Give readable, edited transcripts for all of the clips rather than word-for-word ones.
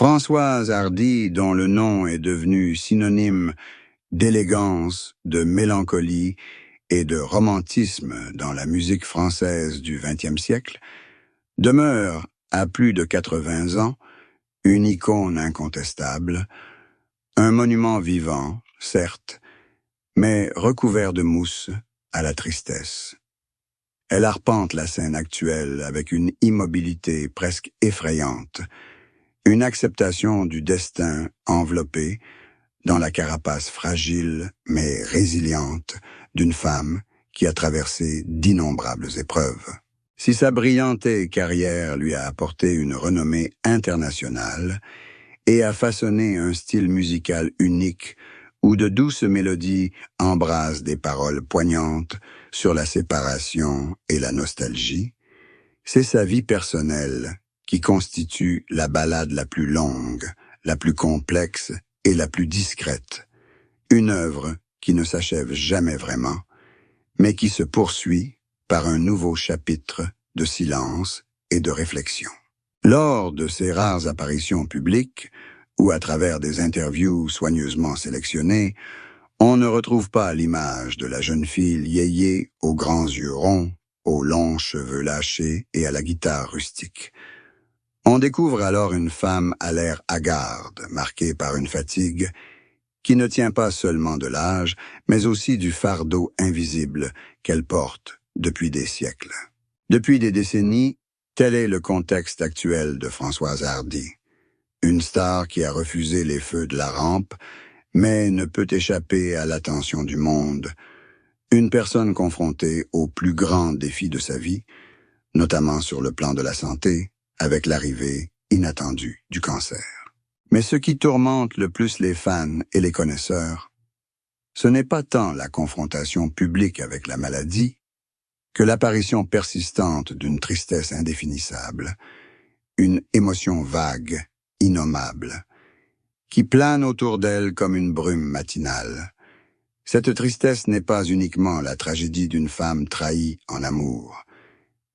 Françoise Hardy, dont le nom est devenu synonyme d'élégance, de mélancolie et de romantisme dans la musique française du XXe siècle, demeure, à plus de 80 ans, une icône incontestable, un monument vivant, certes, mais recouvert de mousse à la tristesse. Elle arpente la scène actuelle avec une immobilité presque effrayante, une acceptation du destin enveloppé dans la carapace fragile mais résiliente d'une femme qui a traversé d'innombrables épreuves. Si sa brillante carrière lui a apporté une renommée internationale et a façonné un style musical unique où de douces mélodies embrassent des paroles poignantes sur la séparation et la nostalgie, c'est sa vie personnelle qui constitue la ballade la plus longue, la plus complexe et la plus discrète. Une œuvre qui ne s'achève jamais vraiment, mais qui se poursuit par un nouveau chapitre de silence et de réflexion. Lors de ses rares apparitions publiques, ou à travers des interviews soigneusement sélectionnées, on ne retrouve pas l'image de la jeune fille yéyé aux grands yeux ronds, aux longs cheveux lâchés et à la guitare rustique. On découvre alors une femme à l'air hagarde, marquée par une fatigue qui ne tient pas seulement de l'âge, mais aussi du fardeau invisible qu'elle porte depuis des siècles. Depuis des décennies, tel est le contexte actuel de Françoise Hardy. Une star qui a refusé les feux de la rampe, mais ne peut échapper à l'attention du monde. Une personne confrontée aux plus grands défis de sa vie, notamment sur le plan de la santé, avec l'arrivée inattendue du cancer. Mais ce qui tourmente le plus les fans et les connaisseurs, ce n'est pas tant la confrontation publique avec la maladie que l'apparition persistante d'une tristesse indéfinissable, une émotion vague, innommable, qui plane autour d'elle comme une brume matinale. Cette tristesse n'est pas uniquement la tragédie d'une femme trahie en amour.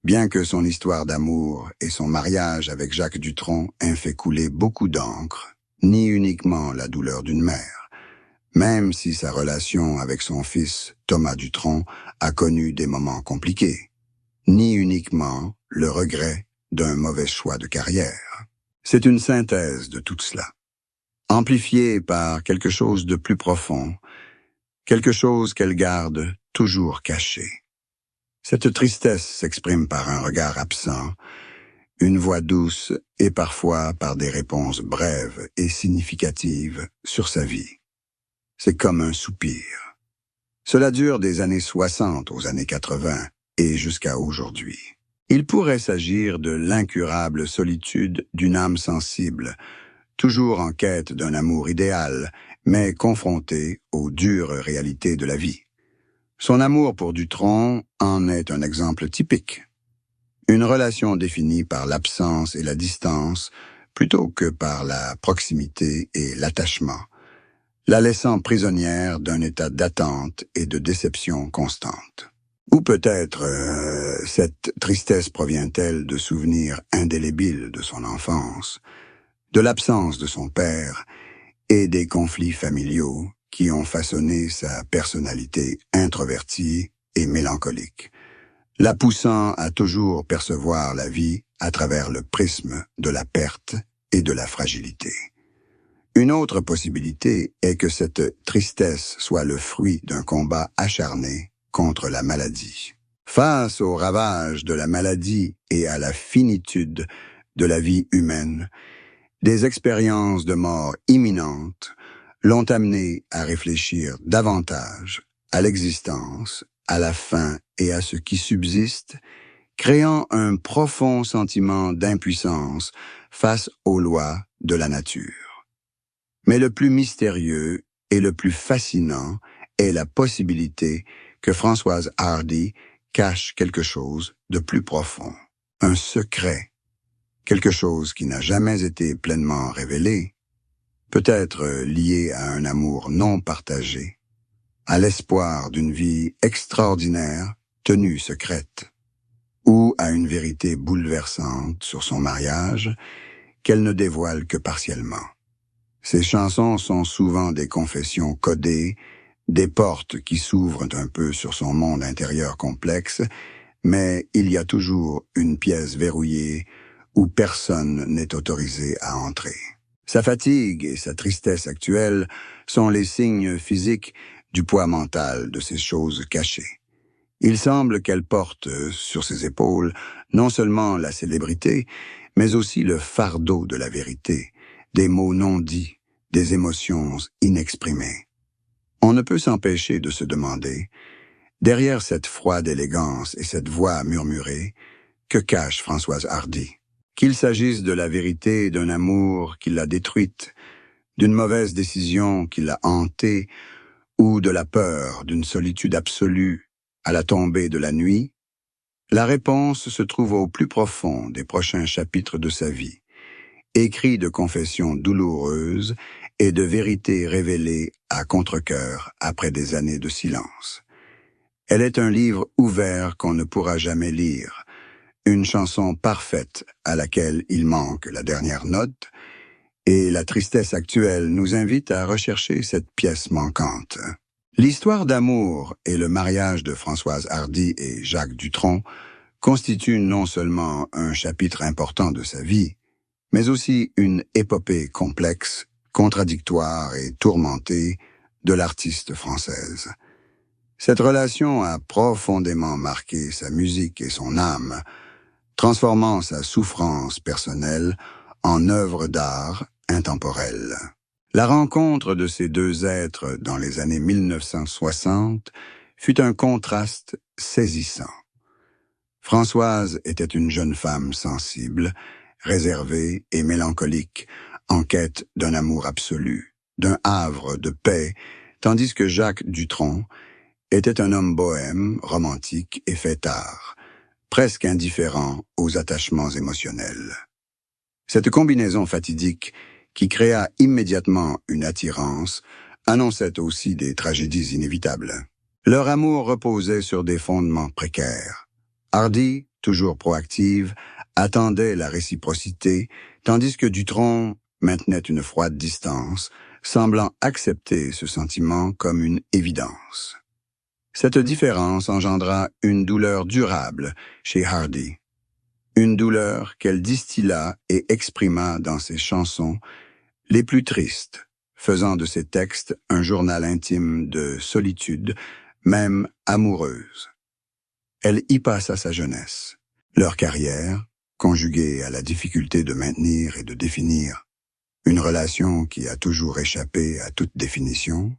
Bien que son histoire d'amour et son mariage avec Jacques Dutronc aient fait couler beaucoup d'encre, ni uniquement la douleur d'une mère, même si sa relation avec son fils Thomas Dutronc a connu des moments compliqués, ni uniquement le regret d'un mauvais choix de carrière. C'est une synthèse de tout cela, amplifiée par quelque chose de plus profond, quelque chose qu'elle garde toujours caché. Cette tristesse s'exprime par un regard absent, une voix douce et parfois par des réponses brèves et significatives sur sa vie. C'est comme un soupir. Cela dure des années 60 aux années 80 et jusqu'à aujourd'hui. Il pourrait s'agir de l'incurable solitude d'une âme sensible, toujours en quête d'un amour idéal, mais confrontée aux dures réalités de la vie. Son amour pour Dutronc en est un exemple typique. Une relation définie par l'absence et la distance plutôt que par la proximité et l'attachement, la laissant prisonnière d'un état d'attente et de déception constante. Ou peut-être cette tristesse provient-elle de souvenirs indélébiles de son enfance, de l'absence de son père et des conflits familiaux qui ont façonné sa personnalité introvertie et mélancolique, la poussant à toujours percevoir la vie à travers le prisme de la perte et de la fragilité. Une autre possibilité est que cette tristesse soit le fruit d'un combat acharné contre la maladie. Face aux ravages de la maladie et à la finitude de la vie humaine, des expériences de mort imminente l'ont amené à réfléchir davantage à l'existence, à la fin et à ce qui subsiste, créant un profond sentiment d'impuissance face aux lois de la nature. Mais le plus mystérieux et le plus fascinant est la possibilité que Françoise Hardy cache quelque chose de plus profond, un secret, quelque chose qui n'a jamais été pleinement révélé, peut-être lié à un amour non partagé, à l'espoir d'une vie extraordinaire tenue secrète, ou à une vérité bouleversante sur son mariage qu'elle ne dévoile que partiellement. Ses chansons sont souvent des confessions codées, des portes qui s'ouvrent un peu sur son monde intérieur complexe, mais il y a toujours une pièce verrouillée où personne n'est autorisé à entrer. Sa fatigue et sa tristesse actuelle sont les signes physiques du poids mental de ces choses cachées. Il semble qu'elle porte sur ses épaules non seulement la célébrité, mais aussi le fardeau de la vérité, des mots non dits, des émotions inexprimées. On ne peut s'empêcher de se demander, derrière cette froide élégance et cette voix murmurée, que cache Françoise Hardy? Qu'il s'agisse de la vérité d'un amour qui l'a détruite, d'une mauvaise décision qui l'a hantée, ou de la peur d'une solitude absolue à la tombée de la nuit, la réponse se trouve au plus profond des prochains chapitres de sa vie, écrits de confessions douloureuses et de vérités révélées à contre-cœur après des années de silence. Elle est un livre ouvert qu'on ne pourra jamais lire, une chanson parfaite à laquelle il manque la dernière note, et la tristesse actuelle nous invite à rechercher cette pièce manquante. L'histoire d'amour et le mariage de Françoise Hardy et Jacques Dutronc constituent non seulement un chapitre important de sa vie, mais aussi une épopée complexe, contradictoire et tourmentée de l'artiste française. Cette relation a profondément marqué sa musique et son âme, transformant sa souffrance personnelle en œuvre d'art intemporelle. La rencontre de ces deux êtres dans les années 1960 fut un contraste saisissant. Françoise était une jeune femme sensible, réservée et mélancolique, en quête d'un amour absolu, d'un havre de paix, tandis que Jacques Dutronc était un homme bohème, romantique et fêtard, presque indifférent aux attachements émotionnels. Cette combinaison fatidique, qui créa immédiatement une attirance, annonçait aussi des tragédies inévitables. Leur amour reposait sur des fondements précaires. Hardy, toujours proactive, attendait la réciprocité, tandis que Dutronc maintenait une froide distance, semblant accepter ce sentiment comme une évidence. Cette différence engendra une douleur durable chez Hardy, une douleur qu'elle distilla et exprima dans ses chansons les plus tristes, faisant de ses textes un journal intime de solitude, même amoureuse. Elle y passa sa jeunesse, leur carrière, conjuguée à la difficulté de maintenir et de définir une relation qui a toujours échappé à toute définition,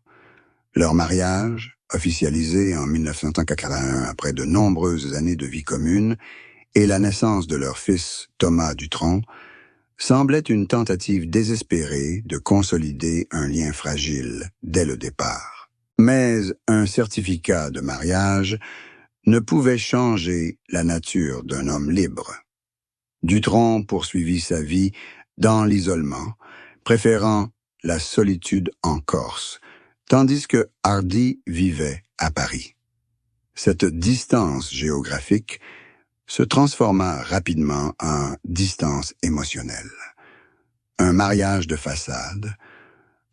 leur mariage, officialisé en 1981 après de nombreuses années de vie commune, et la naissance de leur fils Thomas Dutronc, semblait une tentative désespérée de consolider un lien fragile dès le départ. Mais un certificat de mariage ne pouvait changer la nature d'un homme libre. Dutronc poursuivit sa vie dans l'isolement, préférant la solitude en Corse, tandis que Hardy vivait à Paris. Cette distance géographique se transforma rapidement en distance émotionnelle. Un mariage de façade,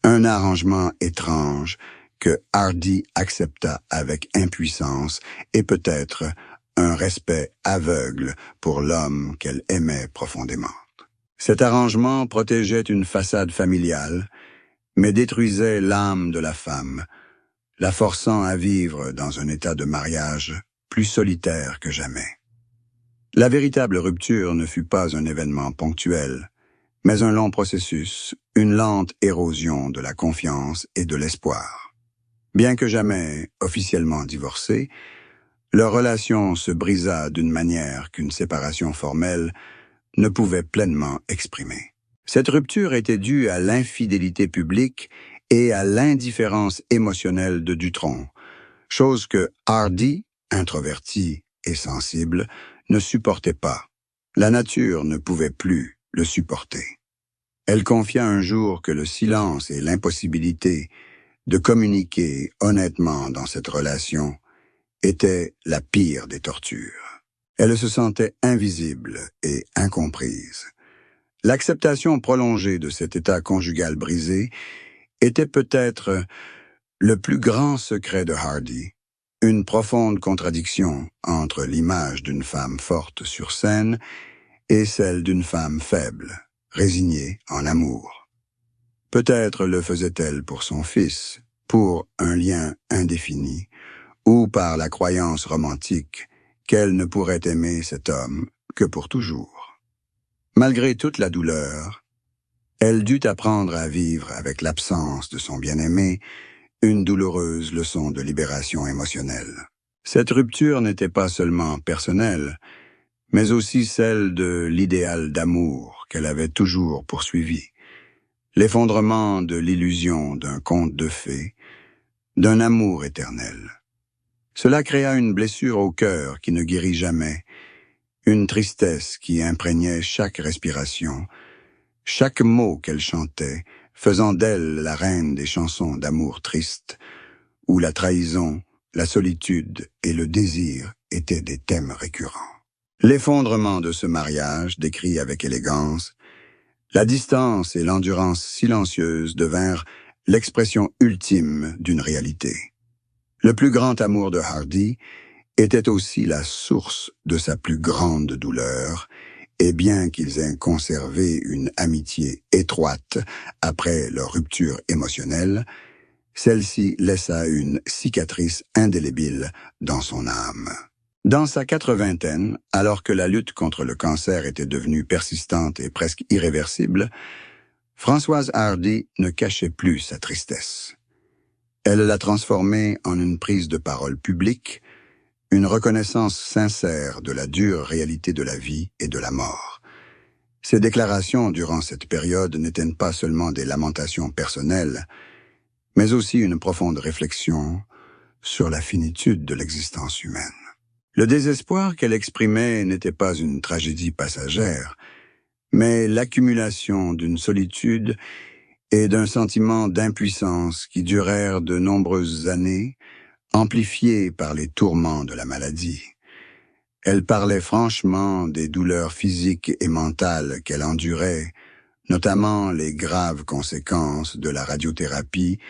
un arrangement étrange que Hardy accepta avec impuissance et peut-être un respect aveugle pour l'homme qu'elle aimait profondément. Cet arrangement protégeait une façade familiale, mais détruisait l'âme de la femme, la forçant à vivre dans un état de mariage plus solitaire que jamais. La véritable rupture ne fut pas un événement ponctuel, mais un long processus, une lente érosion de la confiance et de l'espoir. Bien que jamais officiellement divorcés, leur relation se brisa d'une manière qu'une séparation formelle ne pouvait pleinement exprimer. Cette rupture était due à l'infidélité publique et à l'indifférence émotionnelle de Dutronc, chose que Hardy, introverti et sensible, ne supportait pas. La nature ne pouvait plus le supporter. Elle confia un jour que le silence et l'impossibilité de communiquer honnêtement dans cette relation étaient la pire des tortures. Elle se sentait invisible et incomprise. L'acceptation prolongée de cet état conjugal brisé était peut-être le plus grand secret de Hardy, une profonde contradiction entre l'image d'une femme forte sur scène et celle d'une femme faible, résignée en amour. Peut-être le faisait-elle pour son fils, pour un lien indéfini, ou par la croyance romantique qu'elle ne pourrait aimer cet homme que pour toujours. Malgré toute la douleur, elle dut apprendre à vivre avec l'absence de son bien-aimé, une douloureuse leçon de libération émotionnelle. Cette rupture n'était pas seulement personnelle, mais aussi celle de l'idéal d'amour qu'elle avait toujours poursuivi. L'effondrement de l'illusion d'un conte de fées, d'un amour éternel. Cela créa une blessure au cœur qui ne guérit jamais, une tristesse qui imprégnait chaque respiration, chaque mot qu'elle chantait, faisant d'elle la reine des chansons d'amour triste, où la trahison, la solitude et le désir étaient des thèmes récurrents. L'effondrement de ce mariage, décrit avec élégance, la distance et l'endurance silencieuse devinrent l'expression ultime d'une réalité. Le plus grand amour de Hardy était aussi la source de sa plus grande douleur, et bien qu'ils aient conservé une amitié étroite après leur rupture émotionnelle, celle-ci laissa une cicatrice indélébile dans son âme. Dans sa quatre-vingtaine, alors que la lutte contre le cancer était devenue persistante et presque irréversible, Françoise Hardy ne cachait plus sa tristesse. Elle l'a transformée en une prise de parole publique, une reconnaissance sincère de la dure réalité de la vie et de la mort. Ses déclarations durant cette période n'étaient pas seulement des lamentations personnelles, mais aussi une profonde réflexion sur la finitude de l'existence humaine. Le désespoir qu'elle exprimait n'était pas une tragédie passagère, mais l'accumulation d'une solitude et d'un sentiment d'impuissance qui durèrent de nombreuses années, amplifiés par les tourments de la maladie. Elle parlait franchement des douleurs physiques et mentales qu'elle endurait, notamment les graves conséquences de la radiothérapie,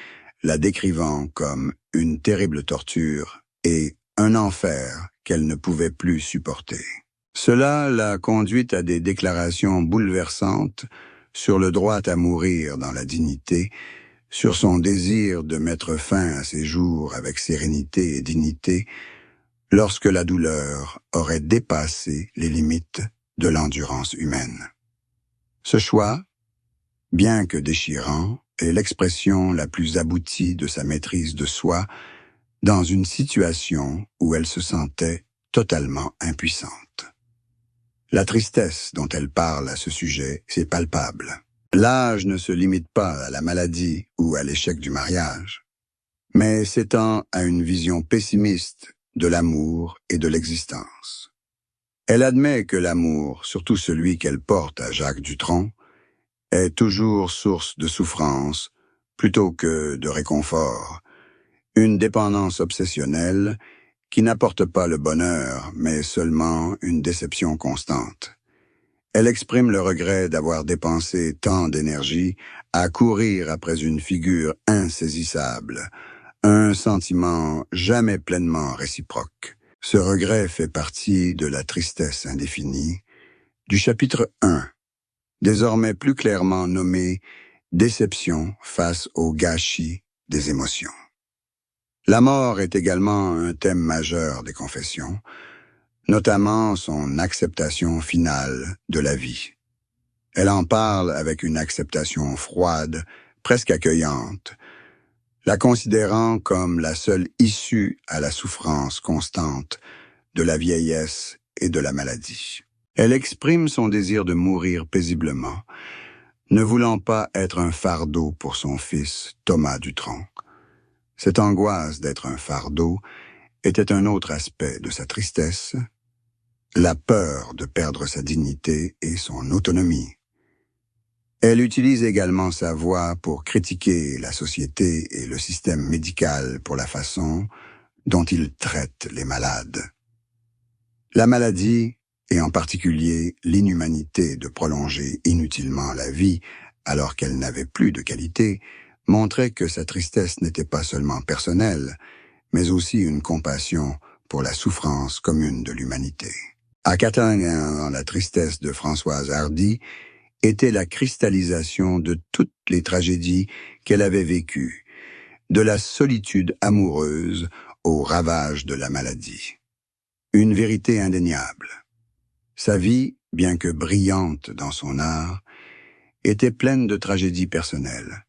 la décrivant comme une terrible torture et un enfer qu'elle ne pouvait plus supporter. Cela l'a conduite à des déclarations bouleversantes sur le droit à mourir dans la dignité, sur son désir de mettre fin à ses jours avec sérénité et dignité, lorsque la douleur aurait dépassé les limites de l'endurance humaine. Ce choix, bien que déchirant, est l'expression la plus aboutie de sa maîtrise de soi dans une situation où elle se sentait totalement impuissante. La tristesse dont elle parle à ce sujet est palpable. L'âge ne se limite pas à la maladie ou à l'échec du mariage, mais s'étend à une vision pessimiste de l'amour et de l'existence. Elle admet que l'amour, surtout celui qu'elle porte à Jacques Dutronc, est toujours source de souffrance plutôt que de réconfort, une dépendance obsessionnelle qui n'apporte pas le bonheur, mais seulement une déception constante. Elle exprime le regret d'avoir dépensé tant d'énergie à courir après une figure insaisissable, un sentiment jamais pleinement réciproque. Ce regret fait partie de la tristesse indéfinie du chapitre 1, désormais plus clairement nommé « Déception face au gâchis des émotions ». La mort est également un thème majeur des confessions, notamment son acceptation finale de la vie. Elle en parle avec une acceptation froide, presque accueillante, la considérant comme la seule issue à la souffrance constante de la vieillesse et de la maladie. Elle exprime son désir de mourir paisiblement, ne voulant pas être un fardeau pour son fils Thomas Dutronc. Cette angoisse d'être un fardeau était un autre aspect de sa tristesse, la peur de perdre sa dignité et son autonomie. Elle utilise également sa voix pour critiquer la société et le système médical pour la façon dont il traite les malades. La maladie et en particulier l'inhumanité de prolonger inutilement la vie alors qu'elle n'avait plus de qualité, montrait que sa tristesse n'était pas seulement personnelle, mais aussi une compassion pour la souffrance commune de l'humanité. À Catalan, dans la tristesse de Françoise Hardy, était la cristallisation de toutes les tragédies qu'elle avait vécues, de la solitude amoureuse aux ravages de la maladie. Une vérité indéniable. Sa vie, bien que brillante dans son art, était pleine de tragédies personnelles,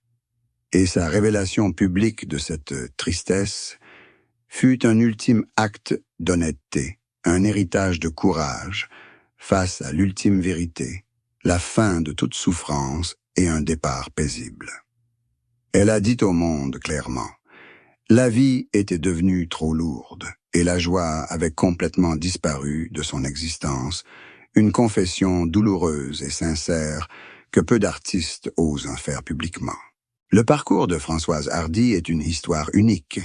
et sa révélation publique de cette tristesse fut un ultime acte d'honnêteté, un héritage de courage face à l'ultime vérité, la fin de toute souffrance et un départ paisible. Elle a dit au monde clairement, la vie était devenue trop lourde et la joie avait complètement disparu de son existence, une confession douloureuse et sincère que peu d'artistes osent en faire publiquement. Le parcours de Françoise Hardy est une histoire unique,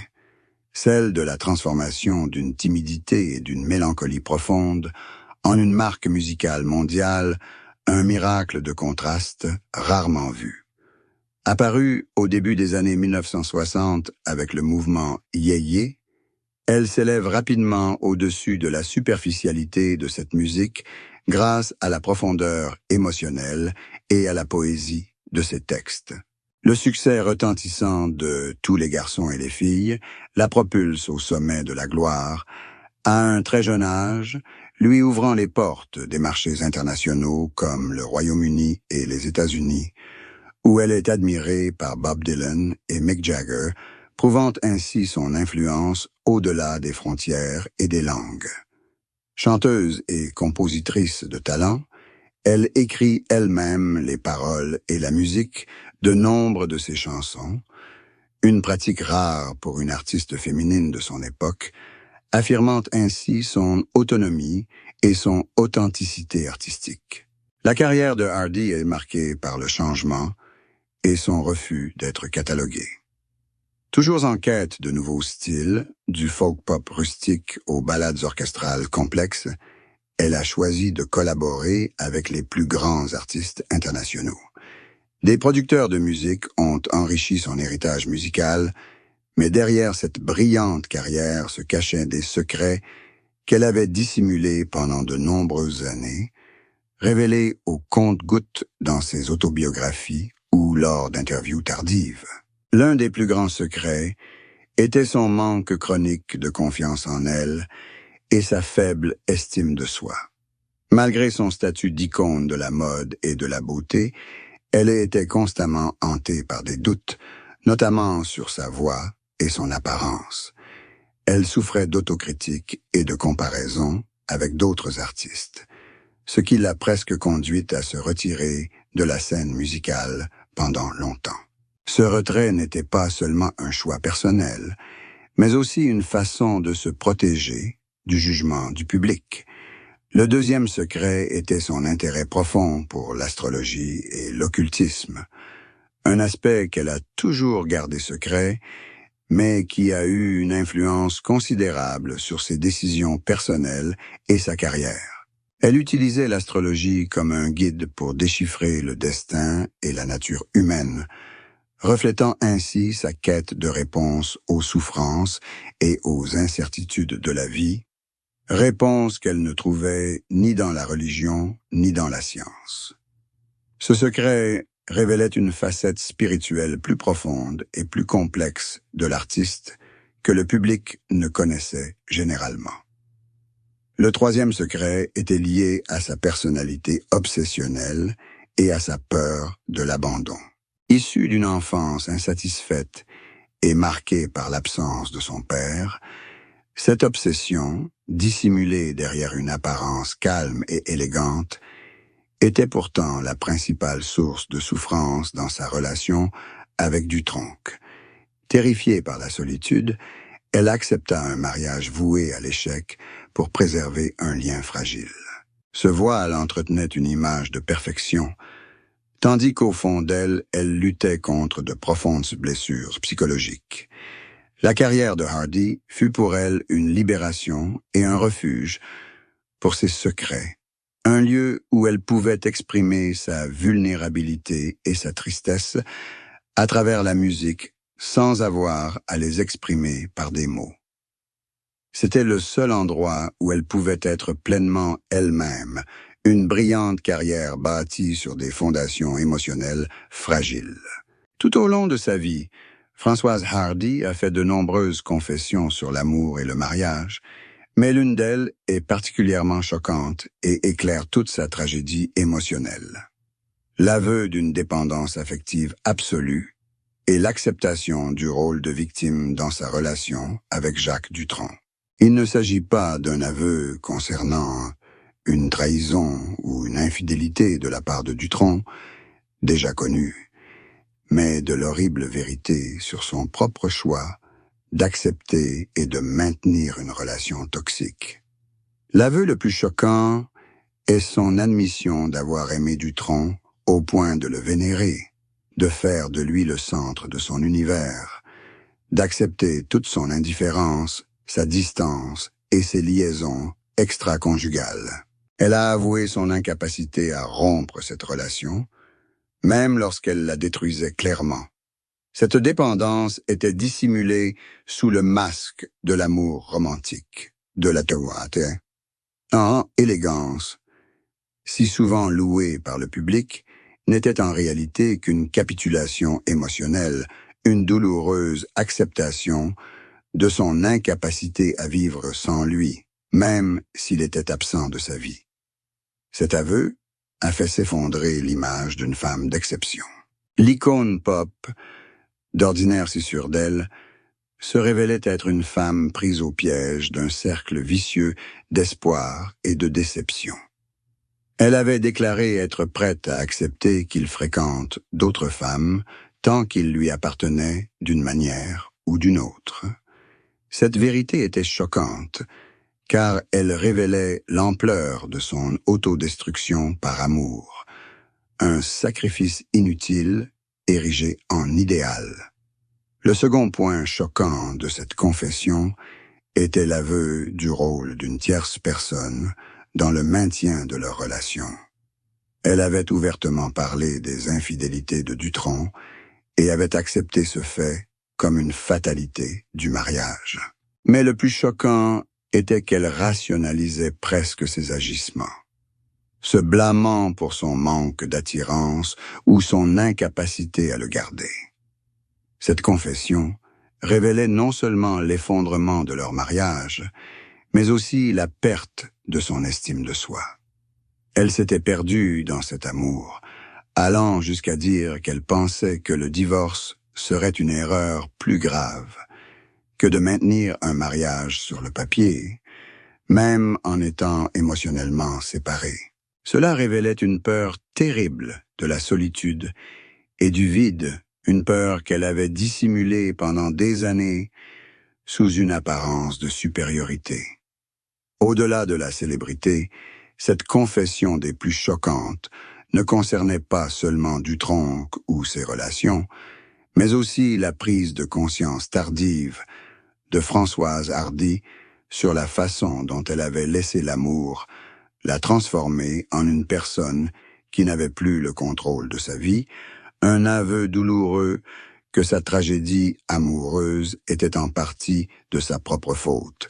celle de la transformation d'une timidité et d'une mélancolie profonde en une marque musicale mondiale, un miracle de contraste rarement vu. Apparue au début des années 1960 avec le mouvement Yéyé, elle s'élève rapidement au-dessus de la superficialité de cette musique grâce à la profondeur émotionnelle et à la poésie de ses textes. Le succès retentissant de Tous les garçons et les filles la propulse au sommet de la gloire, à un très jeune âge, lui ouvrant les portes des marchés internationaux comme le Royaume-Uni et les États-Unis, où elle est admirée par Bob Dylan et Mick Jagger, prouvant ainsi son influence au-delà des frontières et des langues. Chanteuse et compositrice de talent, elle écrit elle-même les paroles et la musique de nombre de ses chansons, une pratique rare pour une artiste féminine de son époque, affirmant ainsi son autonomie et son authenticité artistique. La carrière de Hardy est marquée par le changement et son refus d'être catalogué. Toujours en quête de nouveaux styles, du folk-pop rustique aux ballades orchestrales complexes, elle a choisi de collaborer avec les plus grands artistes internationaux. Des producteurs de musique ont enrichi son héritage musical, mais derrière cette brillante carrière se cachaient des secrets qu'elle avait dissimulés pendant de nombreuses années, révélés au compte-gouttes dans ses autobiographies ou lors d'interviews tardives. L'un des plus grands secrets était son manque chronique de confiance en elle et sa faible estime de soi. Malgré son statut d'icône de la mode et de la beauté, elle était constamment hantée par des doutes, notamment sur sa voix et son apparence. Elle souffrait d'autocritique et de comparaison avec d'autres artistes, ce qui l'a presque conduite à se retirer de la scène musicale pendant longtemps. Ce retrait n'était pas seulement un choix personnel, mais aussi une façon de se protéger du jugement du public. Le deuxième secret était son intérêt profond pour l'astrologie et l'occultisme, un aspect qu'elle a toujours gardé secret, mais qui a eu une influence considérable sur ses décisions personnelles et sa carrière. Elle utilisait l'astrologie comme un guide pour déchiffrer le destin et la nature humaine, reflétant ainsi sa quête de réponse aux souffrances et aux incertitudes de la vie, réponse qu'elle ne trouvait ni dans la religion ni dans la science. Ce secret révélait une facette spirituelle plus profonde et plus complexe de l'artiste que le public ne connaissait généralement. Le troisième secret était lié à sa personnalité obsessionnelle et à sa peur de l'abandon. Issue d'une enfance insatisfaite et marquée par l'absence de son père, cette obsession, dissimulée derrière une apparence calme et élégante, était pourtant la principale source de souffrance dans sa relation avec Dutronc. Terrifiée par la solitude, elle accepta un mariage voué à l'échec pour préserver un lien fragile. Ce voile entretenait une image de perfection, tandis qu'au fond d'elle, elle luttait contre de profondes blessures psychologiques. La carrière de Hardy fut pour elle une libération et un refuge pour ses secrets un lieu où elle pouvait exprimer sa vulnérabilité et sa tristesse à travers la musique sans avoir à les exprimer par des mots. C'était le seul endroit où elle pouvait être pleinement elle-même, une brillante carrière bâtie sur des fondations émotionnelles fragiles. Tout au long de sa vie, Françoise Hardy a fait de nombreuses confessions sur l'amour et le mariage, mais l'une d'elles est particulièrement choquante et éclaire toute sa tragédie émotionnelle. L'aveu d'une dépendance affective absolue et l'acceptation du rôle de victime dans sa relation avec Jacques Dutronc. Il ne s'agit pas d'un aveu concernant une trahison ou une infidélité de la part de Dutronc, déjà connue, mais de l'horrible vérité sur son propre choix d'accepter et de maintenir une relation toxique. L'aveu le plus choquant est son admission d'avoir aimé Dutronc au point de le vénérer, de faire de lui le centre de son univers, d'accepter toute son indifférence, sa distance et ses liaisons extra-conjugales. Elle a avoué son incapacité à rompre cette relation, même lorsqu'elle la détruisait clairement. Cette dépendance était dissimulée sous le masque de l'amour romantique, de la tawate, en élégance, si souvent louée par le public, n'était en réalité qu'une capitulation émotionnelle, une douloureuse acceptation de son incapacité à vivre sans lui, même s'il était absent de sa vie. Cet aveu a fait s'effondrer l'image d'une femme d'exception. L'icône pop, d'ordinaire si sûre d'elle, se révélait être une femme prise au piège d'un cercle vicieux d'espoir et de déception. Elle avait déclaré être prête à accepter qu'il fréquente d'autres femmes tant qu'il lui appartenait d'une manière ou d'une autre. Cette vérité était choquante, car elle révélait l'ampleur de son autodestruction par amour, un sacrifice inutile érigé en idéal. Le second point choquant de cette confession était l'aveu du rôle d'une tierce personne dans le maintien de leur relation. Elle avait ouvertement parlé des infidélités de Dutronc et avait accepté ce fait comme une fatalité du mariage. Mais le plus choquant était qu'elle rationalisait presque ses agissements, se blâmant pour son manque d'attirance ou son incapacité à le garder. Cette confession révélait non seulement l'effondrement de leur mariage, mais aussi la perte de son estime de soi. Elle s'était perdue dans cet amour, allant jusqu'à dire qu'elle pensait que le divorce serait une erreur plus grave que de maintenir un mariage sur le papier, même en étant émotionnellement séparés. Cela révélait une peur terrible de la solitude et du vide, une peur qu'elle avait dissimulée pendant des années sous une apparence de supériorité. Au-delà de la célébrité, cette confession des plus choquantes ne concernait pas seulement Dutronc ou ses relations, mais aussi la prise de conscience tardive de Françoise Hardy sur la façon dont elle avait laissé l'amour la transformer en une personne qui n'avait plus le contrôle de sa vie, un aveu douloureux que sa tragédie amoureuse était en partie de sa propre faute,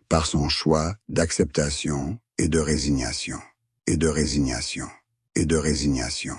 par son choix d'acceptation et de résignation, et de résignation, et de résignation.